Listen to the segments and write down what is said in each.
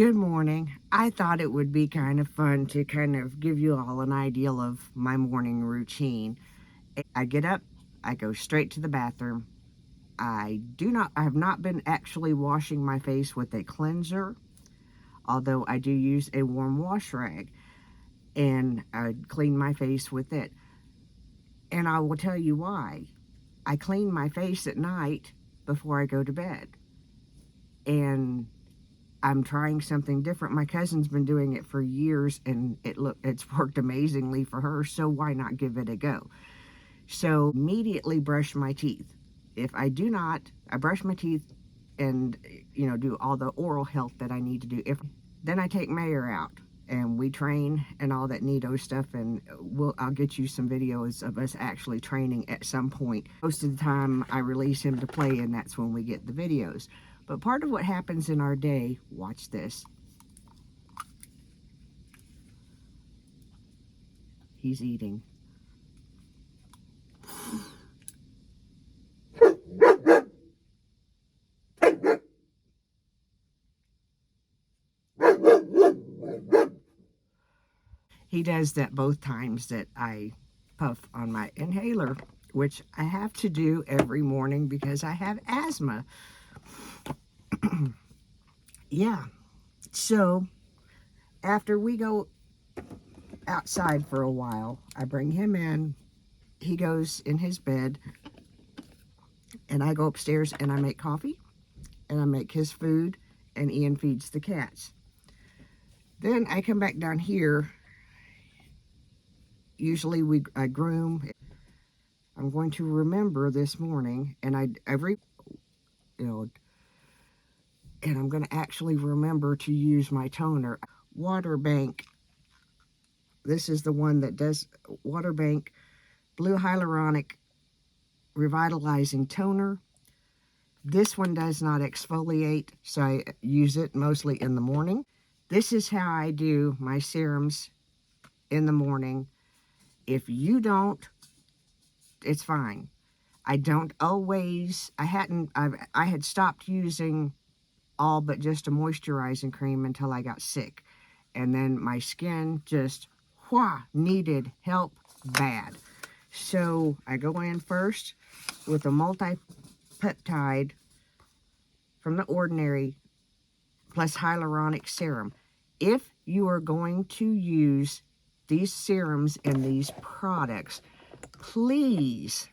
Good morning. I thought it would be kind of fun to kind of give you all an idea of my morning routine. I get up, I go straight to the bathroom. I have not been actually washing my face with a cleanser, although I do use a warm wash rag and I clean my face with it. And I will tell you why. I clean my face at night before I go to bed. And I'm trying something different. My cousin's been doing it for years and it's worked amazingly for her, so why not give it a go? So immediately brush my teeth. If I do not, I brush my teeth and do all the oral health that I need to do. If then I take Mayor out and we train and all that neato stuff, and I'll get you some videos of us actually training at some point. Most of the time I release him to play and that's when we get the videos. But part of what happens in our day, watch this. He's eating. He does that both times that I puff on my inhaler, which I have to do every morning because I have asthma. Yeah. So after we go outside for a while, I bring him in. He goes in his bed and I go upstairs and I make coffee and I make his food and Ian feeds the cats. Then I come back down here. Usually I groom. I'm going to remember this morning, and and I'm going to actually remember to use my toner. Waterbank. This is the one that does Waterbank Blue Hyaluronic Revitalizing Toner. This one does not exfoliate, so I use it mostly in the morning. This is how I do my serums in the morning. If you don't, it's fine. I don't always, I had stopped using all but just a moisturizing cream until I got sick. And then my skin just, needed help bad. So I go in first with a multi-peptide from The Ordinary plus hyaluronic serum. If you are going to use these serums and these products, please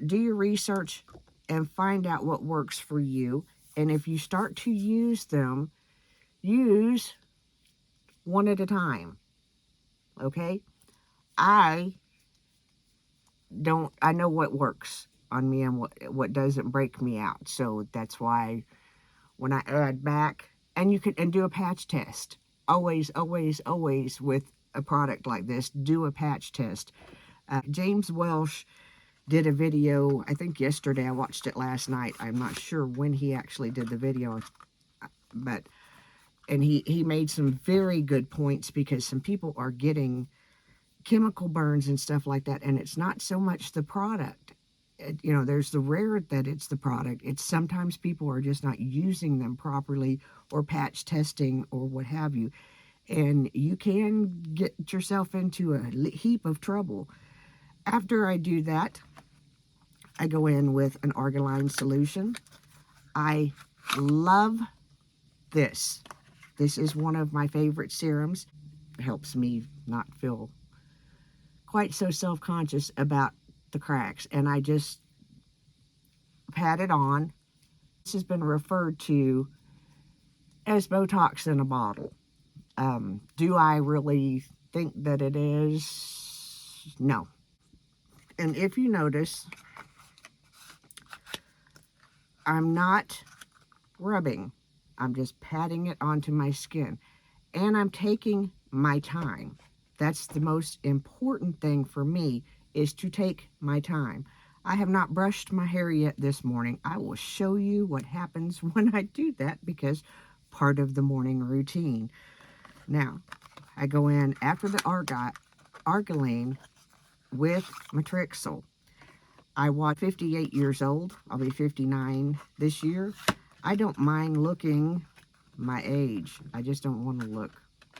do your research and find out what works for you. And if you start to use them, use one at a time. Okay? I know what works on me and what doesn't break me out. So that's why when I add back, and you can do a patch test. Always, always, always with a product like this, do a patch test. James Welsh did a video, I think yesterday. I watched it last night. I'm not sure when he actually did the video, and he made some very good points, because some people are getting chemical burns and stuff like that, and it's not so much the product. There's the rare that it's the product. It's sometimes people are just not using them properly, or patch testing, or what have you, and you can get yourself into a heap of trouble. After I do that, I go in with an Argiline solution. I love this. This is one of my favorite serums. It helps me not feel quite so self-conscious about the cracks, and I just pat it on. This has been referred to as Botox in a bottle. Do I really think that it is? No. And if you notice, I'm not rubbing. I'm just patting it onto my skin. And I'm taking my time. That's the most important thing for me, is to take my time. I have not brushed my hair yet this morning. I will show you what happens when I do that, because part of the morning routine. Now, I go in after the Argiline with Matrixyl. I was 58 years old. I'll be 59 this year. I don't mind looking my age. I just don't want to look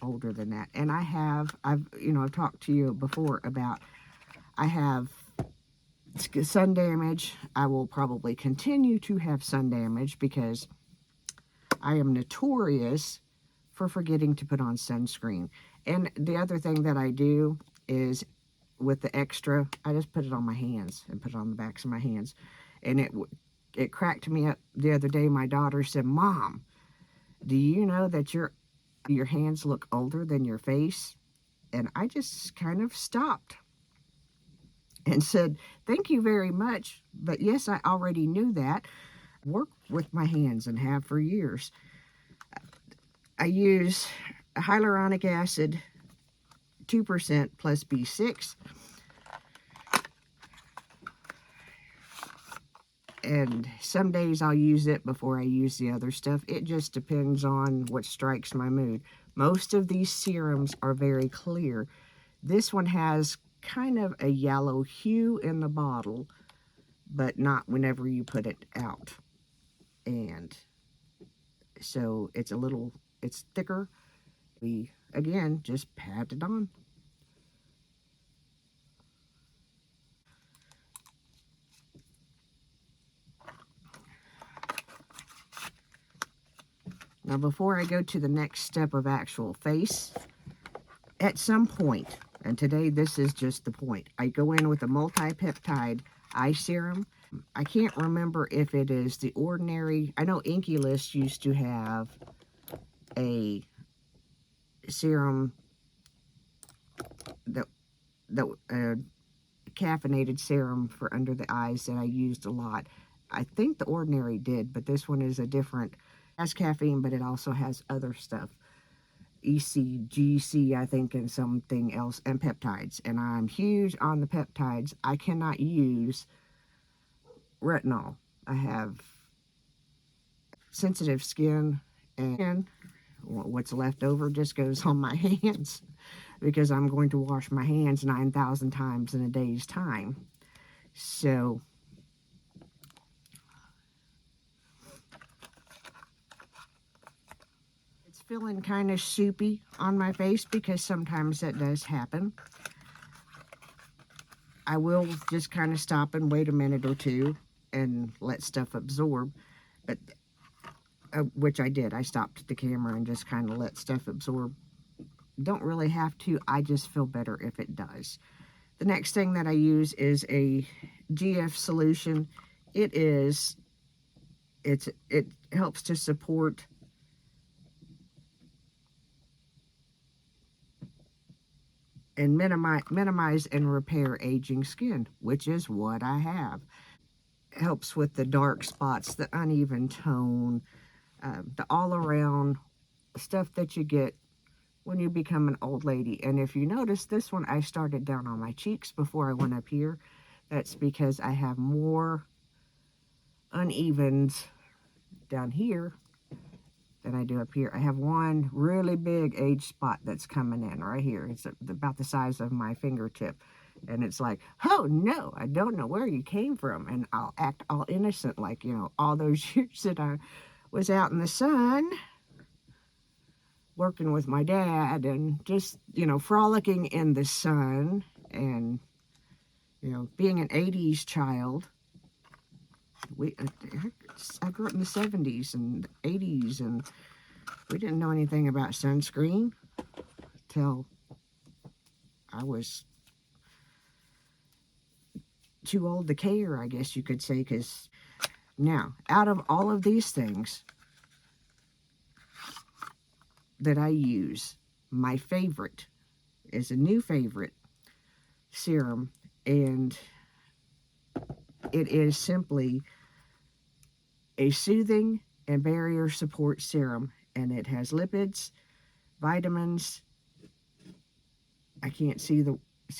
older than that. And I've talked to you before about, I have sun damage. I will probably continue to have sun damage because I am notorious for forgetting to put on sunscreen. And the other thing that I do is, with the extra, I just put it on my hands and put it on the backs of my hands. And it cracked me up the other day. My daughter said, "Mom, do you know that your hands look older than your face?" And I just kind of stopped and said, "Thank you very much. But yes, I already knew that. Work with my hands and have for years." I use hyaluronic acid 2% plus B6. And some days I'll use it before I use the other stuff. It just depends on what strikes my mood. Most of these serums are very clear. This one has kind of a yellow hue in the bottle, but not whenever you put it out. And so it's thicker. We, again, just pat it on. Now, before I go to the next step of actual face, at some point, and today this is just the point, I go in with a multi-peptide eye serum. I can't remember if it is the ordinary. I know Inky List used to have a serum, that caffeinated serum for under the eyes that I used a lot. I think the ordinary did, but this one is a different. It has caffeine, but it also has other stuff. ECGC, I think, and something else, and peptides. And I'm huge on the peptides. I cannot use retinol. I have sensitive skin, and what's left over just goes on my hands because I'm going to wash my hands 9,000 times in a day's time. So it's feeling kind of soupy on my face because sometimes that does happen. I will just kind of stop and wait a minute or two and let stuff absorb, but which I did. I stopped the camera and just kind of let stuff absorb. Don't really have to. I just feel better if it does. The next thing that I use is a GF solution. It helps to support and minimize and repair aging skin, which is what I have. It helps with the dark spots, the uneven tone, the all-around stuff that you get when you become an old lady. And if you notice, this one I started down on my cheeks before I went up here. That's because I have more unevens down here than I do up here. I have one really big age spot that's coming in right here. It's about the size of my fingertip. And it's like, "Oh no, I don't know where you came from." And I'll act all innocent, like, all those years that I was out in the sun working with my dad and just, frolicking in the sun and, being an 80s child. I grew up in the 70s and 80s, and we didn't know anything about sunscreen till I was too old to care, I guess you could say. Because now, out of all of these things that I use, my favorite is a new favorite serum, and it is simply a soothing and barrier support serum, and it has lipids, vitamins. I can't see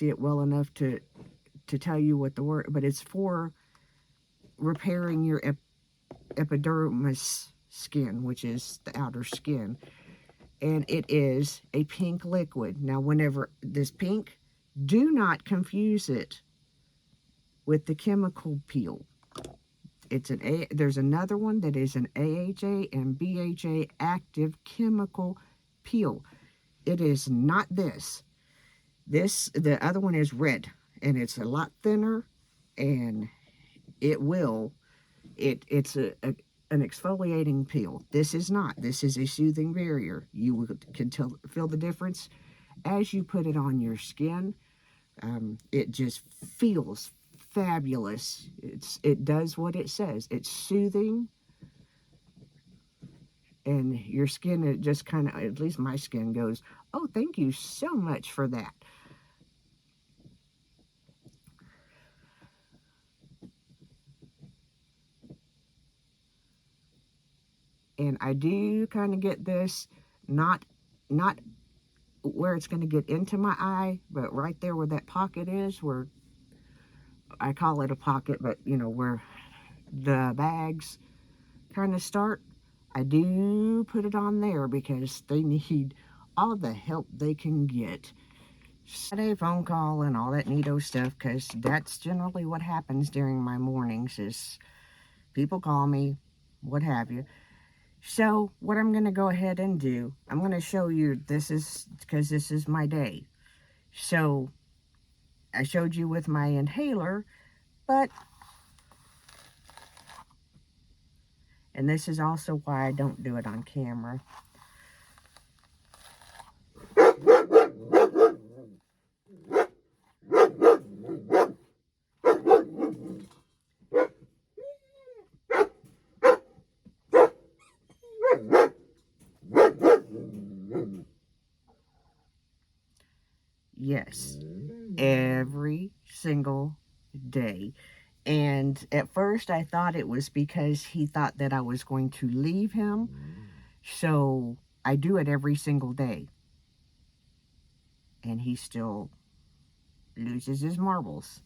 it well enough to tell you what the word, but it's for repairing your epidermis skin, which is the outer skin. And it is a pink liquid. Now, whenever this pink, do not confuse it with the chemical peel. There's another one that is an AHA and BHA active chemical peel. It is not this. The other one is red, and it's a lot thinner, and it's an exfoliating peel. This is not. This is a soothing barrier. You can feel the difference as you put it on your skin. It just feels fabulous. It does what it says. It's soothing, and your skin, it just kind of, at least my skin goes, oh, thank you so much for that. And I do kind of get this, not where it's going to get into my eye, but right there where that pocket is, where I call it a pocket, but you know, where the bags kind of start. I do put it on there because they need all the help they can get. Set a phone call and all that neato stuff, because that's generally what happens during my mornings is people call me, what have you. So what I'm going to go ahead and do, I'm going to show you, this is because this is my day. So I showed you with my inhaler, but, and this is also why I don't do it on camera. Yes, every single day. And at first I thought it was because he thought that I was going to leave him. So I do it every single day. And he still loses his marbles.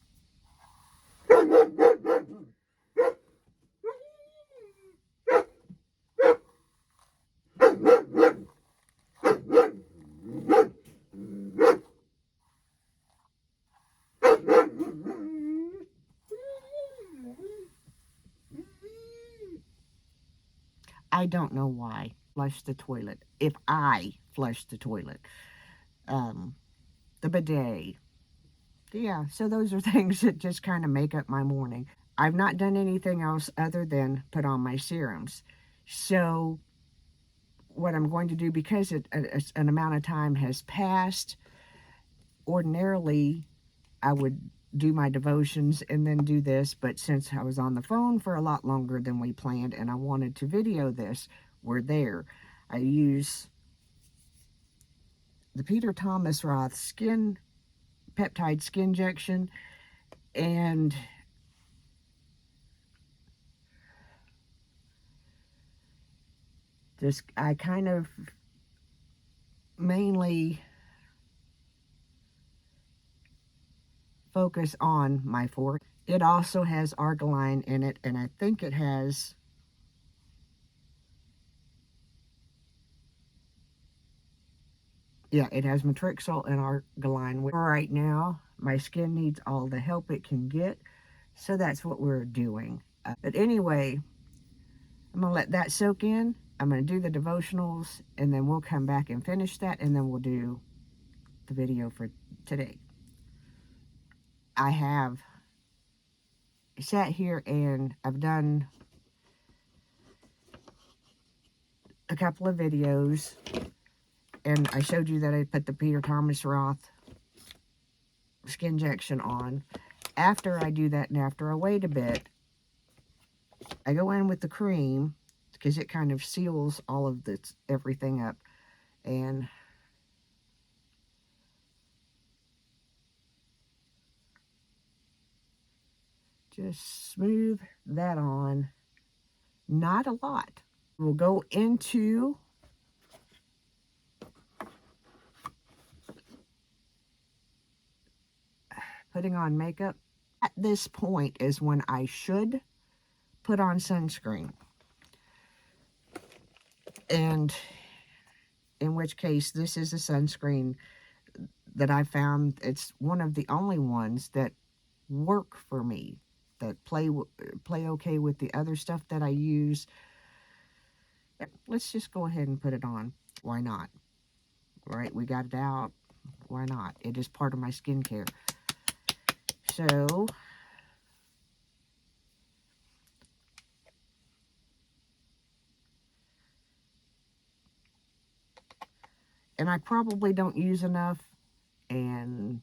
I don't know why. Flush the toilet. If I flush the toilet. The bidet. Yeah, so those are things that just kind of make up my morning. I've not done anything else other than put on my serums. So what I'm going to do, because an amount of time has passed, ordinarily I would do my devotions and then do this, but since I was on the phone for a lot longer than we planned and I wanted to video this, we're there. I use the Peter Thomas Roth peptide skin injection, and I kind of mainly focus on my forehead. It also has argiline in it, and I think it has it has matrixyl and argiline. Right now, my skin needs all the help it can get, so that's what we're doing. But anyway, I'm going to let that soak in. I'm going to do the devotionals, and then we'll come back and finish that, and then we'll do the video for today. I have sat here and I've done a couple of videos, and I showed you that I put the Peter Thomas Roth skin injection on. After I do that and after I wait a bit, I go in with the cream because it kind of seals all of everything up, and just smooth that on. Not a lot. We'll go into putting on makeup. At this point is when I should put on sunscreen, and in which case this is a sunscreen that I found, it's one of the only ones that work for me, that play okay with the other stuff that I use. Let's just go ahead and put it on. Why not? Right? We got it out. Why not? It is part of my skincare. So, and I probably don't use enough, and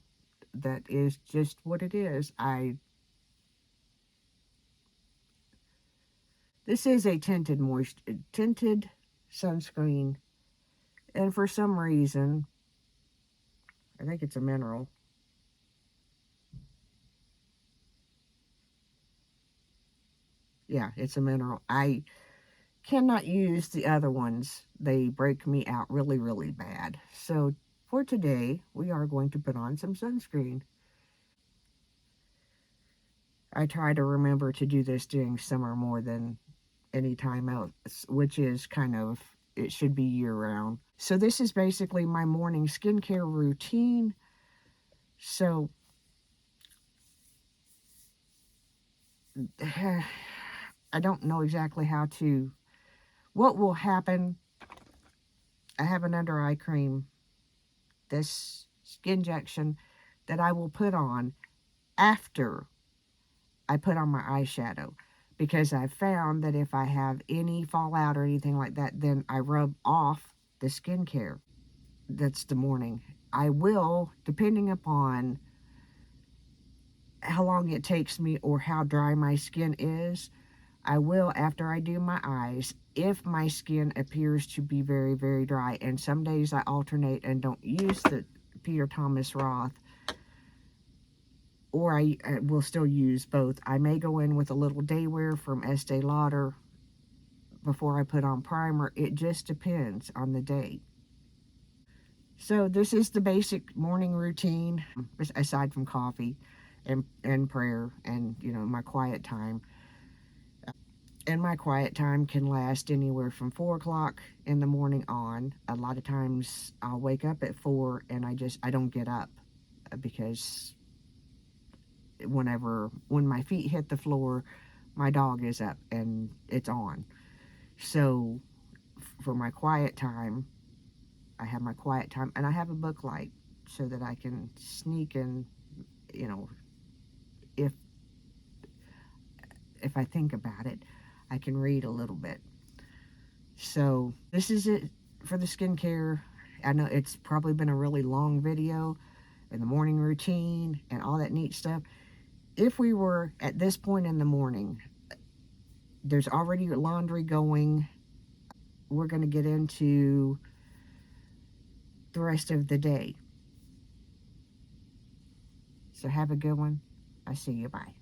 that is just what it is. This is a tinted sunscreen, and for some reason, I think it's a mineral. Yeah, it's a mineral. I cannot use the other ones. They break me out really, really bad. So for today, we are going to put on some sunscreen. I try to remember to do this during summer more than any time else, which is kind of, it should be year round. So this is basically my morning skincare routine. So I don't know exactly what will happen. I have an under eye cream, this skin injection that I will put on after I put on my eyeshadow, because I've found that if I have any fallout or anything like that, then I rub off the skincare. That's the morning. I will, depending upon how long it takes me or how dry my skin is, I will, after I do my eyes, if my skin appears to be very, very dry, and some days I alternate and don't use the Peter Thomas Roth, or I will still use both. I may go in with a little day wear from Estee Lauder before I put on primer. It just depends on the day. So this is the basic morning routine, aside from coffee and prayer and, my quiet time. And my quiet time can last anywhere from 4 o'clock in the morning on. A lot of times I'll wake up at 4 and I don't get up, because when my feet hit the floor, my dog is up and it's on. So for my quiet time, I have my quiet time, and I have a book light so that I can sneak in, you know, if I think about it, I can read a little bit. So this is it for the skincare. I know it's probably been a really long video, and the morning routine and all that neat stuff. If we were at this point in the morning, there's already laundry going. We're going to get into the rest of the day. So have a good one. I see you. Bye.